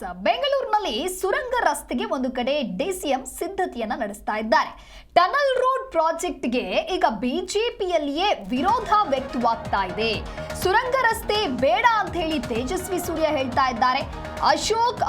ಬೆಂಗಳೂರಿನಲ್ಲಿ ಸುರಂಗ ರಸ್ತೆಗೆ ಒಂದು ಕಡೆ ಡಿಸಿಎಂ ಸಿದ್ಧತೆಯನ್ನ ನಡೆಸ್ತಾ ಇದ್ದಾರೆ. ಟನಲ್ ರೋಡ್ ಪ್ರಾಜೆಕ್ಟ್ಗೆ ಈಗ ಬಿಜೆಪಿಯಲ್ಲಿಯೇ ವಿರೋಧ ವ್ಯಕ್ತವಾಗ್ತಾ ಇದೆ. ಸುರಂಗ ರಸ್ತೆ ಬೇಡ ಅಂತ ಹೇಳಿ ತೇಜಸ್ವಿ ಸೂರ್ಯ ಹೇಳ್ತಾ ಇದ್ದಾರೆ.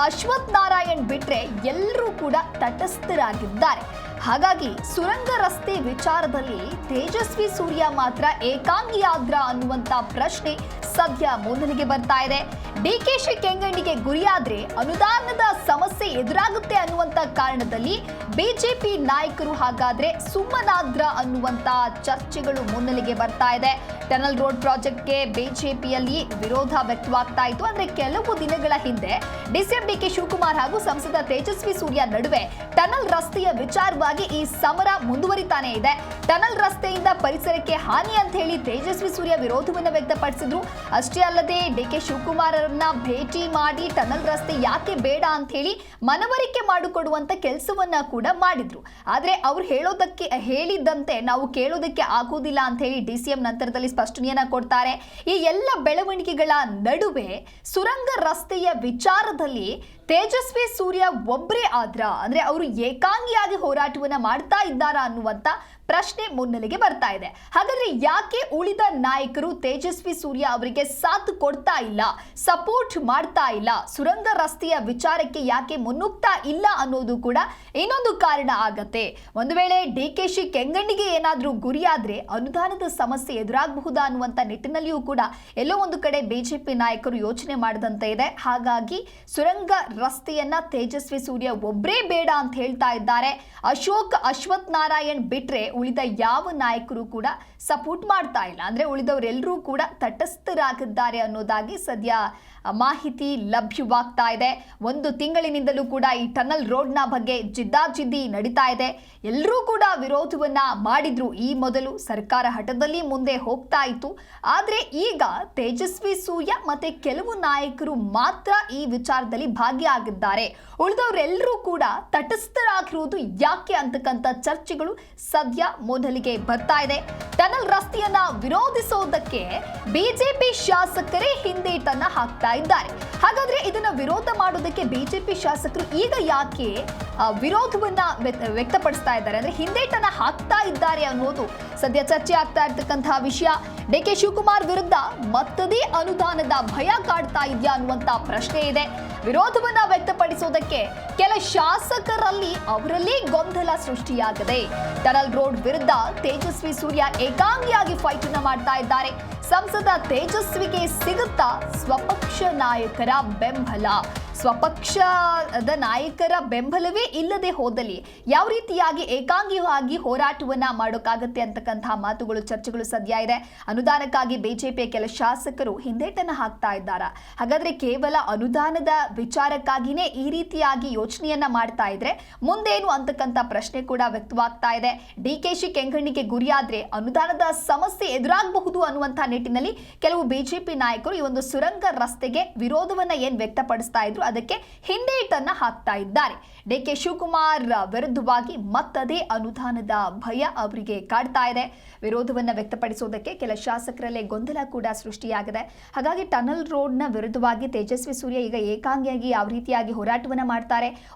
ಅಶ್ವಥ್ ನಾರಾಯಣ್ ಬಿಟ್ರೆ ಎಲ್ಲರೂ ಕೂಡ ತಟಸ್ಥರಾಗಿದ್ದಾರೆ. ಹಾಗಾಗಿ ಸುರಂಗ ರಸ್ತೆ ವಿಚಾರದಲ್ಲಿ ತೇಜಸ್ವಿ ಸೂರ್ಯ ಮಾತ್ರ ಏಕಾಂಗಿಯಾದ್ರ ಅನ್ನುವಂತ ಪ್ರಶ್ನೆ ಸದ್ಯ ಮೊದಲಿಗೆ ಬರ್ತಾ ಇದೆ. ಡಿಕೆಶಿ ಕೆಂಗಣ್ಣಿಗೆ ಗುರಿಯಾದ್ರೆ ಅನುದಾನದ ಸಮಸ್ಯೆ ಎದುರಾಗುತ್ತೆ ಅನ್ನುವಂತ ಕಾರಣದಲ್ಲಿ ಬಿಜೆಪಿ ನಾಯಕರು ಹಾಗಾದ್ರೆ ಸುಮ್ಮನಾದ್ರ ಅನ್ನುವಂತ ಚರ್ಚೆಗಳು ಮುನ್ನೆಲೆಗೆ ಬರ್ತಾ ಇದೆ. ಟನಲ್ ರೋಡ್ ಪ್ರಾಜೆಕ್ಟ್ಗೆ ಬಿಜೆಪಿಯಲ್ಲಿ ವಿರೋಧ ವ್ಯಕ್ತವಾಗ್ತಾ ಇತ್ತು. ಅಂದ್ರೆ ಕೆಲವು ದಿನಗಳ ಹಿಂದೆ ಡಿಸಿಎಂ ಡಿಕೆ ಶಿವಕುಮಾರ್ ಹಾಗೂ ಸಂಸದ ತೇಜಸ್ವಿ ಸೂರ್ಯ ನಡುವೆ ಟನಲ್ ರಸ್ತೆಯ ವಿಚಾರವಾಗಿ ಈ ಸಮರ ಮುಂದುವರಿತಾನೆ ಇದೆ. ಟನಲ್ ರಸ್ತೆಯಿಂದ ಪರಿಸರಕ್ಕೆ ಹಾನಿ ಅಂತ ಹೇಳಿ ತೇಜಸ್ವಿ ಸೂರ್ಯ ವಿರೋಧವನ್ನು ವ್ಯಕ್ತಪಡಿಸಿದ್ರು. ಅಷ್ಟೇ ಅಲ್ಲದೆ ಡಿಕೆ ಶಿವಕುಮಾರ್ ಅವರನ್ನ ಭೇಟಿ ಮಾಡಿ ಟನಲ್ ರಸ್ತೆ ಯಾಕೆ ಬೇಡ ಅಂತ ಹೇಳಿ ಮನವರಿಕೆ ಮಾಡಿಕೊಡುವಂತ ಕೆಲಸವನ್ನ ಕೂಡ ಮಾಡಿದ್ರು. ಆದ್ರೆ ಅವ್ರು ಹೇಳಿದಂತೆ ನಾವು ಕೇಳೋದಕ್ಕೆ ಆಗೋದಿಲ್ಲ ಅಂತ ಹೇಳಿ ಡಿಸಿಎಂ ನಂತರದಲ್ಲಿ ಸ್ಪಷ್ಟನೆಯನ್ನ ಕೊಡ್ತಾರೆ. ಈ ಎಲ್ಲ ಬೆಳವಣಿಗೆಗಳ ನಡುವೆ ಸುರಂಗ ರಸ್ತೆಯ ವಿಚಾರದಲ್ಲಿ ತೇಜಸ್ವಿ ಸೂರ್ಯ ಒಬ್ಬರೇ ಆದ್ರ ಅಂದ್ರೆ ಅವರು ಏಕಾಂಗಿಯಾಗಿ ಹೋರಾಟವನ್ನ ಮಾಡ್ತಾ ಇದ್ದಾರಾ ಅನ್ನುವಂತ ಪ್ರಶ್ನೆ ಮುನ್ನೆಲೆಗೆ ಬರ್ತಾ ಇದೆ. ಹಾಗಾದ್ರೆ ಯಾಕೆ ಉಳಿದ ನಾಯಕರು ತೇಜಸ್ವಿ ಸೂರ್ಯ ಅವರಿಗೆ ಸಾಥ್ ಕೊಡ್ತಾ ಇಲ್ಲ, ಸಪೋರ್ಟ್ ಮಾಡ್ತಾ ಇಲ್ಲ, ಸುರಂಗ ರಸ್ತೆಯ ವಿಚಾರಕ್ಕೆ ಯಾಕೆ ಮುನ್ನುಗ್ತಾ ಇಲ್ಲ ಅನ್ನೋದು ಕೂಡ ಇನ್ನೊಂದು ಕಾರಣ ಆಗತ್ತೆ. ಒಂದು ವೇಳೆ ಡಿಕೆಶಿ ಕೆಂಗಣ್ಣಿಗೆ ಏನಾದ್ರೂ ಗುರಿಯಾದ್ರೆ ಅನುದಾನದ ಸಮಸ್ಯೆ ಎದುರಾಗಬಹುದಾ ಅನ್ನುವಂತ ನಿಟ್ಟಿನಲ್ಲಿಯೂ ಕೂಡ ಎಲ್ಲೋ ಒಂದು ಕಡೆ ಬಿಜೆಪಿ ನಾಯಕರು ಯೋಚನೆ ಮಾಡಿದಂತೆ ಇದೆ. ಹಾಗಾಗಿ ರಸ್ತೆಯನ್ನ ತೇಜಸ್ವಿ ಸೂರ್ಯ ಒಬ್ಬರೇ ಬೇಡ ಅಂತ ಹೇಳ್ತಾ ಇದ್ದಾರೆ. ಅಶ್ವಥ್ ನಾರಾಯಣ್ ಬಿಟ್ರೆ ಉಳಿದ ಯಾವ ನಾಯಕರು ಕೂಡ ಸಪೋರ್ಟ್ ಮಾಡ್ತಾ ಇಲ್ಲ. ಅಂದ್ರೆ ಉಳಿದವರೆಲ್ಲರೂ ಕೂಡ ತಟಸ್ಥರಾಗಿದ್ದಾರೆ ಅನ್ನೋದಾಗಿ ಸದ್ಯ ಮಾಹಿತಿ ಲಭ್ಯವಾಗ್ತಾ ಇದೆ. ಒಂದು ತಿಂಗಳಿನಿಂದಲೂ ಕೂಡ ಈ ಟನಲ್ ರೋಡ್ನ ಬಗ್ಗೆ ಜಿದ್ದಾಜಿದ್ದಿ ನಡೀತಾ ಇದೆ. ಎಲ್ಲರೂ ಕೂಡ ವಿರೋಧವನ್ನ ಮಾಡಿದ್ರು. ಈ ಮೊದಲು ಸರ್ಕಾರ ಹಠದಲ್ಲಿ ಮುಂದೆ ಹೋಗ್ತಾ ಇತ್ತು. ಆದ್ರೆ ಈಗ ತೇಜಸ್ವಿ ಸೂರ್ಯ ಮತ್ತೆ ಕೆಲವು ನಾಯಕರು ಮಾತ್ರ ಈ ವಿಚಾರದಲ್ಲಿ ಭಾಗಿಯಾಗಿದ್ದಾರೆ. ಉಳಿದವರೆಲ್ಲರೂ ಕೂಡ ತಟಸ್ಥರಾಗಿರುವುದು ಯಾಕೆ ಅಂತಕ್ಕಂಥ ಚರ್ಚೆಗಳು ಸದ್ಯ ಮೊದಲಿಗೆ ಬರ್ತಾ ಇದೆ. ಟನಲ್ ರಸ್ತೆಯನ್ನ ವಿರೋಧಿಸೋದಕ್ಕೆ ಬಿಜೆಪಿ ಶಾಸಕರೇ ಹಿಂದೇಟನ್ನ ಹಾಕ್ತಾ ಇದ್ದಾರೆ. ಹಾಗಾದ್ರೆ ಇದನ್ನ ವಿರೋಧ ಮಾಡೋದಕ್ಕೆ ಬಿಜೆಪಿ ಶಾಸಕರು ಈಗ ಯಾಕೆ ವಿರೋಧವನ್ನ ವ್ಯಕ್ತಪಡಿಸ್ತಾ ಇದ್ದಾರೆ, ಅಂದ್ರೆ ಹಿಂದೇಟನ್ನ ಹಾಕ್ತಾ ಇದ್ದಾರೆ ಅನ್ನೋದು ಸದ್ಯ ಚರ್ಚೆ ಆಗ್ತಾ ಇರ್ತಕ್ಕಂತಹ ವಿಷಯ. ಡಿಕೆ ಶಿವಕುಮಾರ್ ವಿರುದ್ಧ ಮತ್ತದೇ ಅನುದಾನದ ಭಯ ಕಾಡ್ತಾ ಇದೆಯಾ ಅನ್ನುವಂತ ಪ್ರಶ್ನೆ ಇದೆ. ವಿರೋಧವನ್ನ ವ್ಯಕ್ತಪಡಿಸೋದಕ್ಕೆ ಕೆಲ ಶಾಸಕರಲ್ಲಿ ಅವರಲ್ಲಿ ಗೊಂದಲ ಸೃಷ್ಟಿಯಾಗಿದೆ. ಟನಲ್ ರೋಡ್ ವಿರುದ್ಧ ತೇಜಸ್ವಿ ಸೂರ್ಯ ಏಕಾಂಗಿಯಾಗಿ ಫೈಟ್ ಅನ್ನ ಮಾಡ್ತಾ ಇದ್ದಾರೆ. ಸಂಸದ ತೇಜಸ್ವಿಗೆ ಸಿಗುತ್ತಾ ಸ್ವಪಕ್ಷ ನಾಯಕರ ಬೆಂಬಲ? ಸ್ವಪಕ್ಷದ ನಾಯಕರ ಬೆಂಬಲವೇ ಇಲ್ಲದೆ ಹೋದಲ್ಲಿ ಯಾವ ರೀತಿಯಾಗಿ ಏಕಾಂಗಿಯಾಗಿ ಹೋರಾಟವನ್ನ ಮಾಡೋಕ್ಕಾಗತ್ತೆ ಅಂತಕ್ಕಂತಹ ಮಾತುಗಳು, ಚರ್ಚೆಗಳು ಸದ್ಯ ಇದೆ. ಅನುದಾನಕ್ಕಾಗಿ ಬಿಜೆಪಿಯ ಕೆಲ ಶಾಸಕರು ಹಿಂದೇಟನ್ನ ಹಾಕ್ತಾ ಇದ್ದಾರೆ. ಹಾಗಾದ್ರೆ ಕೇವಲ ಅನುದಾನದ ವಿಚಾರಕ್ಕಾಗಿನೇ ಈ ರೀತಿಯಾಗಿ ಯೋಚನೆಯನ್ನ ಮಾಡ್ತಾ ಇದ್ರೆ ಮುಂದೇನು ಅಂತಕ್ಕಂಥ ಪ್ರಶ್ನೆ ಕೂಡ ವ್ಯಕ್ತವಾಗ್ತಾ ಇದೆ. ಡಿಕೆಶಿ ಕೆಂಗಣ್ಣಿಗೆ ಗುರಿಯಾದ್ರೆ ಅನುದಾನದ ಸಮಸ್ಯೆ ಎದುರಾಗಬಹುದು ಅನ್ನುವಂತಹ ನಿಟ್ಟಿನಲ್ಲಿ ಕೆಲವು ಬಿಜೆಪಿ ನಾಯಕರು ಈ ಒಂದು ಸುರಂಗ ರಸ್ತೆಗೆ ವಿರೋಧವನ್ನ ಏನ್ ವ್ಯಕ್ತಪಡಿಸ್ತಾ ಇದ್ರು ಅದಕ್ಕೆ ಹಿಂದೇಟನ್ನ ಹಾಕ್ತಾ ಇದ್ದಾರೆ. ಡಿಕೆ ಶಿವಕುಮಾರ್ ವಿರುದ್ಧವಾಗಿ ಮತ್ತದೇ ಅನುದಾನದ ಭಯ ಅವರಿಗೆ ಕಾಡ್ತಾ ಇದೆ. ವಿರೋಧವನ್ನ ವ್ಯಕ್ತಪಡಿಸೋದಕ್ಕೆ ಕೆಲ ಶಾಸಕರಲ್ಲೇ ಗೊಂದಲ ಕೂಡ ಸೃಷ್ಟಿಯಾಗಿದೆ. ಹಾಗಾಗಿ ಟನಲ್ ರೋಡ್ನ ವಿರುದ್ಧವಾಗಿ ತೇಜಸ್ವಿ ಸೂರ್ಯ ಈಗ ಏಕಾಂಗಿಯಾಗಿ ಯಾವ ರೀತಿಯಾಗಿ ಹೋರಾಟವನ್ನ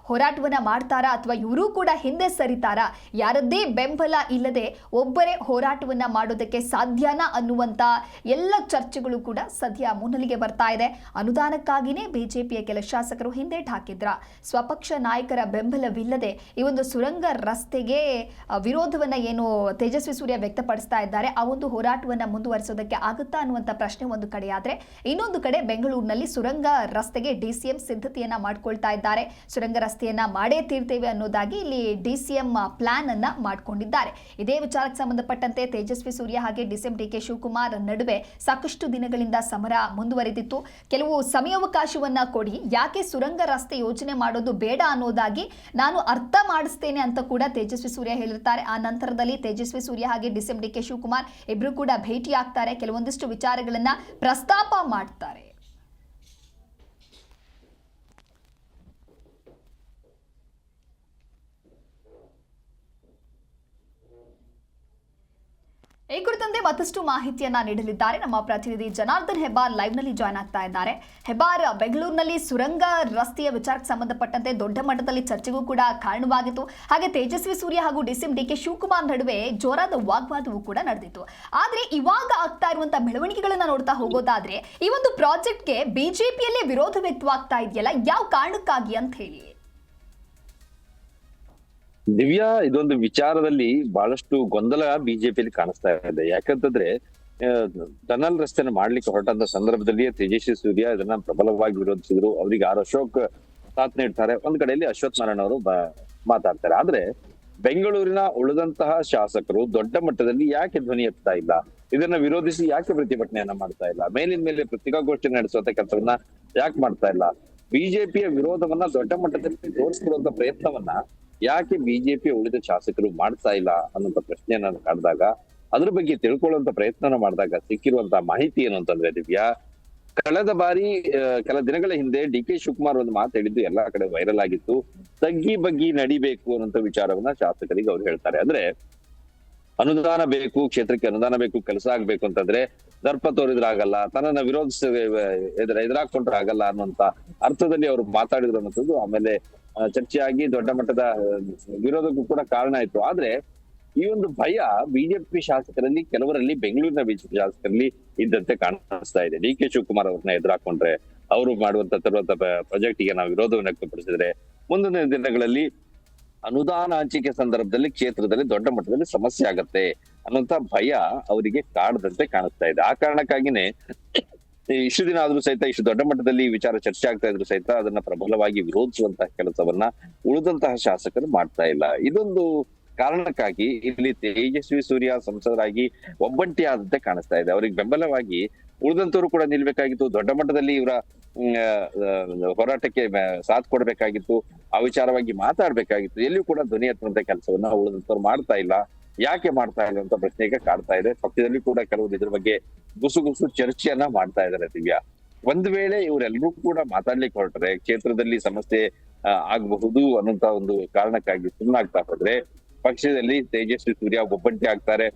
ಮಾಡ್ತಾರಾ ಅಥವಾ ಇವರು ಕೂಡ ಹಿಂದೆ ಸರಿತಾರಾ? ಯಾರದ್ದೇ ಬೆಂಬಲ ಇಲ್ಲದೆ ಒಬ್ಬರೇ ಹೋರಾಟವನ್ನ ಮಾಡೋದಕ್ಕೆ ಸಾಧ್ಯನಾ ಅನ್ನುವಂತ ಎಲ್ಲ ಚರ್ಚೆಗಳು ಕೂಡ ಸದ್ಯ ಮುನ್ನೆಲೆಗೆ ಬರ್ತಾ ಇದೆ. ಅನುದಾನಕ್ಕಾಗಿನೇ ಬಿಜೆಪಿಯ ಕೆಲ ಶಾಸಕರು ಹಿಂದೇಟ್ ಹಾಕಿದ್ರ. ಸ್ವಪಕ್ಷ ನಾಯಕರ ಬೆಂಬಲವಿಲ್ಲದೆ ಈ ಒಂದು ಸುರಂಗ ರಸ್ತೆಗೆ ವಿರೋಧವನ್ನ ಏನು ತೇಜಸ್ವಿ ಸೂರ್ಯ ವ್ಯಕ್ತಪಡಿಸ್ತಾ ಇದ್ದಾರೆ ಆ ಒಂದು ಹೋರಾಟವನ್ನ ಮುಂದುವರಿಸೋದಕ್ಕೆ ಆಗುತ್ತಾ ಅನ್ನುವಂತ ಪ್ರಶ್ನೆ ಒಂದು ಕಡೆ ಆದ್ರೆ, ಇನ್ನೊಂದು ಕಡೆ ಬೆಂಗಳೂರಿನಲ್ಲಿ ಸುರಂಗ ರಸ್ತೆಗೆ ಡಿಸಿಎಂ ಸಿದ್ಧತೆಯನ್ನ ಮಾಡ್ಕೊಳ್ತಾ ಇದ್ದಾರೆ. ಸುರಂಗ ರಸ್ತೆಯನ್ನ ಮಾಡೇ ತೀರ್ತೇವೆ ಅನ್ನೋದಾಗಿ ಇಲ್ಲಿ ಡಿಸಿಎಂ ಪ್ಲಾನ್ ಅನ್ನ ಮಾಡ್ಕೊಂಡಿದ್ದಾರೆ. ಇದೇ ವಿಚಾರಕ್ಕೆ ಸಂಬಂಧಪಟ್ಟಂತೆ ತೇಜಸ್ವಿ ಸೂರ್ಯ ಹಾಗೆ ಡಿಸಿಎಂ ಡಿಕೆ ಶಿವಕುಮಾರ್ ನಡುವೆ ಸಾಕಷ್ಟು ದಿನಗಳಿಂದ ಸಮರ ಮುಂದುವರೆದಿತ್ತು. ಕೆಲವು ಸಮಯಾವಕಾಶವನ್ನ ಕೊಡಿ, ಯಾಕೆ ಸುರಂಗ ರಸ್ತೆ ಯೋಜನೆ ಮಾಡೋದು ಬೇಡ ಅನ್ನೋದಾಗಿ ನಾನು ಅರ್ಥ ಮಾಡಿಸ್ತೇನೆ ಅಂತ ಕೂಡ ತೇಜಸ್ವಿ ಸೂರ್ಯ ಹೇಳಿರ್ತಾರೆ. ಆ ನಂತರದಲ್ಲಿ ತೇಜಸ್ವಿ ಸೂರ್ಯ ಹಾಗೆ ಡಿಸಿಎಂ ಡಿಕೆ ಶಿವಕುಮಾರ್ ಇಬ್ರು ಕೂಡ ಭೇಟಿ ಆಗ್ತಾರೆ, ಕೆಲವೊಂದಿಷ್ಟು ವಿಚಾರಗಳನ್ನ ಪ್ರಸ್ತಾಪ ಮಾಡ್ತಾರೆ. ಈ ಕುರಿತಂತೆ ಮತ್ತಷ್ಟು ಮಾಹಿತಿಯನ್ನ ನೀಡಲಿದ್ದಾರೆ ನಮ್ಮ ಪ್ರತಿನಿಧಿ ಜನಾರ್ದನ್ ಹೆಬ್ಬಾರ್ ಲೈವ್ ನಲ್ಲಿ ಜಾಯ್ನ್ ಆಗ್ತಾ ಇದ್ದಾರೆ. ಹೆಬ್ಬಾರ್, ಬೆಂಗಳೂರಿನಲ್ಲಿ ಸುರಂಗ ರಸ್ತೆಯ ವಿಚಾರಕ್ಕೆ ಸಂಬಂಧಪಟ್ಟಂತೆ ದೊಡ್ಡ ಮಟ್ಟದಲ್ಲಿ ಚರ್ಚೆಗೂ ಕೂಡ ಕಾರಣವಾಗಿತ್ತು. ಹಾಗೆ ತೇಜಸ್ವಿ ಸೂರ್ಯ ಹಾಗೂ ಡಿಸಿಎಂ ಡಿಕೆ ಶಿವಕುಮಾರ್ ನಡುವೆ ಜೋರಾದ ವಾಗ್ವಾದವೂ ಕೂಡ ನಡೆದಿತ್ತು. ಆದ್ರೆ ಇವಾಗ ಆಗ್ತಾ ಇರುವಂತಹ ಬೆಳವಣಿಗೆಗಳನ್ನ ನೋಡ್ತಾ ಹೋಗೋದಾದ್ರೆ ಈ ಒಂದು ಪ್ರಾಜೆಕ್ಟ್ಗೆ ಬಿಜೆಪಿಯಲ್ಲೇ ವಿರೋಧ ವ್ಯಕ್ತವಾಗ್ತಾ ಇದೆಯಲ್ಲ, ಯಾವ ಕಾರಣಕ್ಕಾಗಿ ಅಂತ ಹೇಳಿ? ದಿವ್ಯಾ, ಇದೊಂದು ವಿಚಾರದಲ್ಲಿ ಬಹಳಷ್ಟು ಗೊಂದಲ ಬಿಜೆಪಿಯಲ್ಲಿ ಕಾಣಿಸ್ತಾ ಇದೆ. ಯಾಕಂತಂದ್ರೆ ಟನಲ್ ರಸ್ತೆನ ಮಾಡ್ಲಿಕ್ಕೆ ಹೊರಟಂತ ಸಂದರ್ಭದಲ್ಲಿ ತೇಜಸ್ವಿ ಸೂರ್ಯ ಇದನ್ನ ಪ್ರಬಲವಾಗಿ ವಿರೋಧಿಸಿದ್ರು. ಅವ್ರಿಗೆ ಅಶೋಕ್ ಸಾಥ್ ನೀಡ್ತಾರೆ, ಒಂದ್ ಕಡೆಯಲ್ಲಿ ಅಶ್ವಥ್ ನಾರಾಯಣ ಅವರು ಮಾತಾಡ್ತಾರೆ. ಆದ್ರೆ ಬೆಂಗಳೂರಿನ ಉಳಿದಂತಹ ಶಾಸಕರು ದೊಡ್ಡ ಮಟ್ಟದಲ್ಲಿ ಯಾಕೆ ಧ್ವನಿ ಎತ್ತಾ ಇಲ್ಲ, ಇದನ್ನ ವಿರೋಧಿಸಿ ಯಾಕೆ ಪ್ರತಿಭಟನೆಯನ್ನ ಮಾಡ್ತಾ ಇಲ್ಲ, ಮೇಲಿನ ಮೇಲೆ ಪತ್ರಿಕಾಗೋಷ್ಠಿ ನಡೆಸುವಂತ ಕೆಲಸವನ್ನ ಯಾಕೆ ಮಾಡ್ತಾ ಇಲ್ಲ, ಬಿಜೆಪಿಯ ವಿರೋಧವನ್ನ ದೊಡ್ಡ ಮಟ್ಟದಲ್ಲಿ ತೋರಿಸಿರುವಂತ ಪ್ರಯತ್ನವನ್ನ ಯಾಕೆ ಬಿಜೆಪಿಯ ಉಳಿದ ಶಾಸಕರು ಮಾಡ್ತಾ ಇಲ್ಲ ಅನ್ನುವಂತ ಪ್ರಶ್ನೆಯನ್ನ ಕಾಡಿದಾಗ, ಅದ್ರ ಬಗ್ಗೆ ತಿಳ್ಕೊಳ್ಳುವಂತ ಪ್ರಯತ್ನ ಮಾಡಿದಾಗ ಸಿಕ್ಕಿರುವಂತಹ ಮಾಹಿತಿ ಏನು ಅಂತಂದ್ರೆ ದಿವ್ಯಾ, ಕಳೆದ ಬಾರಿ ಕೆಲ ದಿನಗಳ ಹಿಂದೆ ಡಿ ಕೆ ಶಿವಕುಮಾರ್ ಒಂದು ಮಾತು ಹೇಳಿದ್ದು ಎಲ್ಲಾ ಕಡೆ ವೈರಲ್ ಆಗಿತ್ತು. ತಗ್ಗಿ ಬಗ್ಗಿ ನಡಿಬೇಕು ಅನ್ನುವಂತ ವಿಚಾರವನ್ನ ಶಾಸಕರಿಗೆ ಅವ್ರು ಹೇಳ್ತಾರೆ. ಅಂದ್ರೆ ಅನುದಾನ ಬೇಕು, ಕ್ಷೇತ್ರಕ್ಕೆ ಅನುದಾನ ಬೇಕು, ಕೆಲಸ ಆಗ್ಬೇಕು ಅಂತಂದ್ರೆ ದರ್ಪ ತೋರಿದ್ರಾಗಲ್ಲ, ತನ್ನನ್ನ ಎದುರಾಕೊಂಡ್ರೆ ಆಗಲ್ಲ ಅನ್ನುವಂತ ಅರ್ಥದಲ್ಲಿ ಅವರು ಮಾತಾಡಿದ್ರು ಅನ್ನೋದು ಆಮೇಲೆ ಚರ್ಚೆಯಾಗಿ ದೊಡ್ಡ ಮಟ್ಟದ ವಿರೋಧಕ್ಕೂ ಕೂಡ ಕಾರಣ ಆಯ್ತು. ಆದ್ರೆ ಈ ಒಂದು ಭಯ ಬಿಜೆಪಿ ಶಾಸಕರಲ್ಲಿ, ಕೆಲವರಲ್ಲಿ, ಬೆಂಗಳೂರಿನ ಬಿಜೆಪಿ ಶಾಸಕರಲ್ಲಿ ಇದ್ದಂತೆ ಕಾಣಿಸ್ತಾ ಇದೆ. ಡಿ ಕೆ ಶಿವಕುಮಾರ್ ಅವ್ರನ್ನ ಎದುರಾಕೊಂಡ್ರೆ, ಅವರು ತರುವಂತ ಪ್ರಾಜೆಕ್ಟ್ ಗೆ ನಾವು ವಿರೋಧವನ್ನು ವ್ಯಕ್ತಪಡಿಸಿದ್ರೆ ಮುಂದಿನ ದಿನಗಳಲ್ಲಿ ಅನುದಾನ ಹಂಚಿಕೆ ಸಂದರ್ಭದಲ್ಲಿ ಕ್ಷೇತ್ರದಲ್ಲಿ ದೊಡ್ಡ ಮಟ್ಟದಲ್ಲಿ ಸಮಸ್ಯೆ ಆಗತ್ತೆ ಅನ್ನುವಂತ ಭಯ ಅವರಿಗೆ ಕಾಡದಂತೆ ಕಾಣಿಸ್ತಾ ಇದೆ. ಆ ಕಾರಣಕ್ಕಾಗಿನೇ ಇಷ್ಟು ದಿನ ಆದ್ರೂ ಸಹಿತ, ಇಷ್ಟು ದೊಡ್ಡ ಮಟ್ಟದಲ್ಲಿ ವಿಚಾರ ಚರ್ಚೆ ಆಗ್ತಾ ಇದ್ರು ಸಹಿತ ಅದನ್ನ ಪ್ರಬಲವಾಗಿ ವಿರೋಧಿಸುವಂತಹ ಕೆಲಸವನ್ನ ಉಳಿದಂತಹ ಶಾಸಕರು ಮಾಡ್ತಾ ಇಲ್ಲ. ಇದೊಂದು ಕಾರಣಕ್ಕಾಗಿ ಇಲ್ಲಿ ತೇಜಸ್ವಿ ಸೂರ್ಯ ಸಂಸದರಾಗಿ ಒಬ್ಬಂಟಿ ಆದಂತೆ ಕಾಣಿಸ್ತಾ ಇದೆ. ಅವ್ರಿಗೆ ಬೆಂಬಲವಾಗಿ ಉಳಿದಂತವ್ರು ಕೂಡ ನಿಲ್ಬೇಕಾಗಿತ್ತು, ದೊಡ್ಡ ಮಟ್ಟದಲ್ಲಿ ಇವರ ಹೋರಾಟಕ್ಕೆ ಸಾಥ್ ಕೊಡ್ಬೇಕಾಗಿತ್ತು, ಆ ವಿಚಾರವಾಗಿ ಮಾತಾಡ್ಬೇಕಾಗಿತ್ತು. ಎಲ್ಲಿಯೂ ಕೂಡ ಧ್ವನಿ ಎತ್ತುವಂತ ಕೆಲಸವನ್ನ ಉಳಿದಂತವ್ರು ಮಾಡ್ತಾ ಇಲ್ಲ. ಯಾಕೆ ಮಾಡ್ತಾ ಇಲ್ಲ ಅಂತ ಪ್ರಶ್ನೆ ಈಗ ಕಾಡ್ತಾ ಇದೆ. ಪಕ್ಷದಲ್ಲಿ ಕೂಡ ಕೆಲವರು ಇದ್ರ ಬಗ್ಗೆ ಗುಸು ಚರ್ಚೆಯನ್ನ ಮಾಡ್ತಾ ಇದ್ದಾರೆ ದಿವ್ಯಾ. ಒಂದ್ ವೇಳೆ ಇವರೆಲ್ಲರೂ ಕೂಡ ಮಾತಾಡ್ಲಿಕ್ಕೆ ಹೊರಟ್ರೆ ಕ್ಷೇತ್ರದಲ್ಲಿ ಸಮಸ್ಯೆ ಆಗಬಹುದು ಅನ್ನುವಂತ ಒಂದು ಕಾರಣಕ್ಕಾಗಿ ಸುಮ್ಮನಾಗ್ತಾ ಹೋದ್ರೆ ಪಕ್ಷದಲ್ಲಿ ತೇಜಸ್ವಿ ಸೂರ್ಯ ಒಬ್ಬಂಟಿ ಆಗ್ತಾರೆ.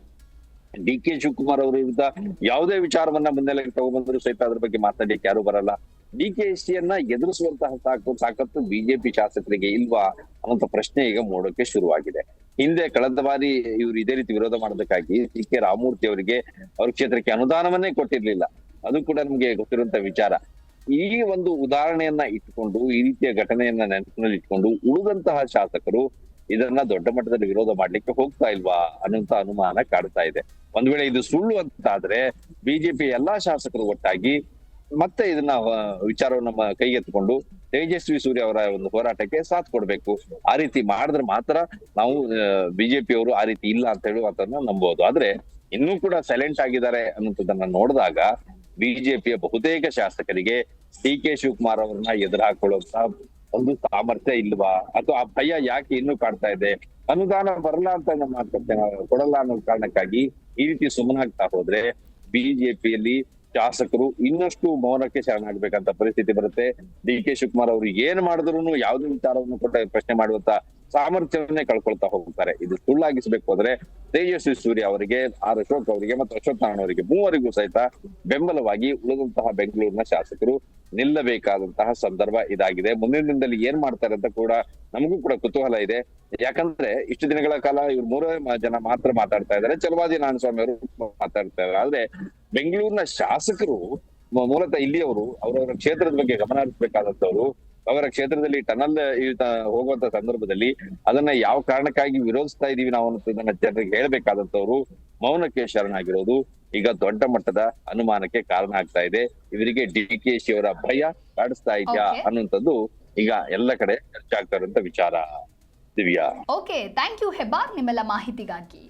ಡಿ ಕೆ ಶಿವಕುಮಾರ್ ಅವರ ವಿರುದ್ಧ ಯಾವುದೇ ವಿಚಾರವನ್ನ ಮುನ್ನೆಲೆಗೆ ತಗೊಂಡ್ಬಂದ್ರು ಸಹಿತ ಅದ್ರ ಬಗ್ಗೆ ಮಾತಾಡ್ಲಿಕ್ಕೆ ಯಾರು ಬರಲ್ಲ. ಡಿ ಕೆ ನ ಎದುರಿಸುವಂತಹ ತಾಕತ್ತು ಬಿಜೆಪಿ ಶಾಸಕರಿಗೆ ಇಲ್ವಾ ಅನ್ನುವಂತ ಪ್ರಶ್ನೆ ಈಗ ಮೂಡೋಕೆ ಶುರುವಾಗಿದೆ. ಹಿಂದೆ ಕಳೆದ ಬಾರಿ ಇವ್ರು ಇದೇ ರೀತಿ ವಿರೋಧ ಮಾಡೋದಕ್ಕಾಗಿ ಸಿ ಕೆ ರಾಮಮೂರ್ತಿ ಅವರಿಗೆ ಅವ್ರ ಕ್ಷೇತ್ರಕ್ಕೆ ಅನುದಾನವನ್ನೇ ಕೊಟ್ಟಿರ್ಲಿಲ್ಲ. ಅದು ಕೂಡ ನಮ್ಗೆ ಗೊತ್ತಿರುವಂತ ವಿಚಾರ. ಈ ಒಂದು ಉದಾಹರಣೆಯನ್ನ ಇಟ್ಕೊಂಡು, ಈ ರೀತಿಯ ಘಟನೆಯನ್ನ ನೆನಪಿನಲ್ಲಿ ಇಟ್ಕೊಂಡು ಉಳಿದಂತಹ ಶಾಸಕರು ಇದನ್ನ ದೊಡ್ಡ ಮಟ್ಟದಲ್ಲಿ ವಿರೋಧ ಮಾಡ್ಲಿಕ್ಕೆ ಹೋಗ್ತಾ ಇಲ್ವಾ ಅನ್ನುವಂತ ಅನುಮಾನ ಕಾಡ್ತಾ ಇದೆ. ಒಂದ್ ವೇಳೆ ಇದು ಸುಳ್ಳು ಅಂತ ಆದ್ರೆ ಬಿಜೆಪಿ ಎಲ್ಲಾ ಶಾಸಕರು ಒಟ್ಟಾಗಿ ಮತ್ತೆ ಇದನ್ನ ವಿಚಾರವನ್ನ ಕೈಗೆತ್ತಿಕೊಂಡು ತೇಜಸ್ವಿ ಸೂರ್ಯ ಅವರ ಒಂದು ಹೋರಾಟಕ್ಕೆ ಸಾಥ್ ಕೊಡ್ಬೇಕು. ಆ ರೀತಿ ಮಾಡಿದ್ರೆ ಮಾತ್ರ ನಾವು ಬಿಜೆಪಿಯವರು ಆ ರೀತಿ ಇಲ್ಲ ಅಂತ ಹೇಳುವಂತನ್ನ ನಂಬಹುದು. ಆದ್ರೆ ಇನ್ನೂ ಕೂಡ ಸೈಲೆಂಟ್ ಆಗಿದ್ದಾರೆ ಅನ್ನುವಂಥದ್ದನ್ನ ನೋಡಿದಾಗ ಬಿಜೆಪಿಯ ಬಹುತೇಕ ಶಾಸಕರಿಗೆ ಡಿ ಕೆ ಶಿವಕುಮಾರ್ ಅವರನ್ನ ಎದುರು ಹಾಕೊಳ್ಳುವಂತ ಒಂದು ಸಾಮರ್ಥ್ಯ ಇಲ್ವಾ, ಅಥವಾ ಆ ಭಯ ಯಾಕೆ ಇನ್ನೂ ಕಾಡ್ತಾ ಇದೆ, ಅನುದಾನ ಬರಲ್ಲ ಅಂತ ಕೊಡಲ್ಲ ಅನ್ನೋ ಕಾರಣಕ್ಕಾಗಿ ಈ ರೀತಿ ಸುಮ್ಮನಾಗ್ತಾ ಹೋದ್ರೆ ಬಿಜೆಪಿಯಲ್ಲಿ ಶಾಸಕರು ಇನ್ನಷ್ಟು ಮೌನಕ್ಕೆ ಶರಣಾಗ್ಬೇಕಂತ ಪರಿಸ್ಥಿತಿ ಬರುತ್ತೆ. ಡಿ ಕೆ ಶಿವಕುಮಾರ್ ಅವರು ಏನ್ ಮಾಡಿದ್ರು ಯಾವುದೇ ವಿಚಾರವನ್ನು ಕೊಟ್ಟ ಪ್ರಶ್ನೆ ಮಾಡುವಂತ ಸಾಮರ್ಥ್ಯವನ್ನೇ ಕಳ್ಕೊಳ್ತಾ ಹೋಗ್ತಾರೆ. ಇದು ಸುಳ್ಳಾಗಿಸ್ಬೇಕು ಅಂದ್ರೆ ತೇಜಸ್ವಿ ಸೂರ್ಯ ಅವರಿಗೆ, ಆರ್ ಅಶೋಕ್ ಅವರಿಗೆ ಮತ್ತು ಅಶ್ವಥ್ ನಾರಾಯಣ ಅವರಿಗೆ ಮೂವರಿಗೂ ಸಹಿತ ಬೆಂಬಲವಾಗಿ ಉಳಿದಂತಹ ಬೆಂಗಳೂರಿನ ಶಾಸಕರು ನಿಲ್ಲಬೇಕಾದಂತಹ ಸಂದರ್ಭ ಇದಾಗಿದೆ. ಮುಂದಿನ ದಿನದಲ್ಲಿ ಏನ್ ಮಾಡ್ತಾರೆ ಅಂತ ಕೂಡ ನಮಗೂ ಕೂಡ ಕುತೂಹಲ ಇದೆ. ಯಾಕಂದ್ರೆ ಇಷ್ಟು ದಿನಗಳ ಕಾಲ ಇವ್ರು ಮೂರೇ ಜನ ಮಾತ್ರ ಮಾತಾಡ್ತಾ ಇದ್ದಾರೆ, ಚಲವಾದಿ ನಾರಾಯಣಸ್ವಾಮಿ ಅವರು ಮಾತಾಡ್ತಾ ಇದ್ದಾರೆ. ಆದ್ರೆ ಬೆಂಗಳೂರಿನ ಶಾಸಕರು ಮೂಲತಃ ಇಲ್ಲಿಯವರು ಅವರವರ ಕ್ಷೇತ್ರದ ಬಗ್ಗೆ ಗಮನ ಹರಿಸಬೇಕಾದಂತವ್ರು, ಅವರ ಕ್ಷೇತ್ರದಲ್ಲಿ ಟನಲ್ ಹೋಗುವಂತ ಸಂದರ್ಭದಲ್ಲಿ ಅದನ್ನ ಯಾವ ಕಾರಣಕ್ಕಾಗಿ ವಿರೋಧಿಸ್ತಾ ಇದೀವಿ ನಾವು ಅನ್ನೋದನ್ನ ಜನರಿಗೆ ಹೇಳ್ಬೇಕಾದಂತವ್ರು ಮೌನಕ್ಕೆ ಶರಣಾಗಿರೋದು ಈಗ ದೊಡ್ಡ ಮಟ್ಟದ ಅನುಮಾನಕ್ಕೆ ಕಾರಣ ಆಗ್ತಾ ಇದೆ. ಇವರಿಗೆ ಡಿ ಕೆ ಶಿ ಅವರ ಭಯ ಕಾಡಿಸ್ತಾ ಇದೆಯಾ ಅನ್ನುವಂಥದ್ದು ಈಗ ಎಲ್ಲ ಕಡೆ ಚರ್ಚೆ ಆಗ್ತಾ ಇರುವಂತ ವಿಚಾರ Divya. Okay, thank you Hebbar ನಿಮ್ಮೆಲ್ಲ ಮಾಹಿತಿಗಾಗಿ.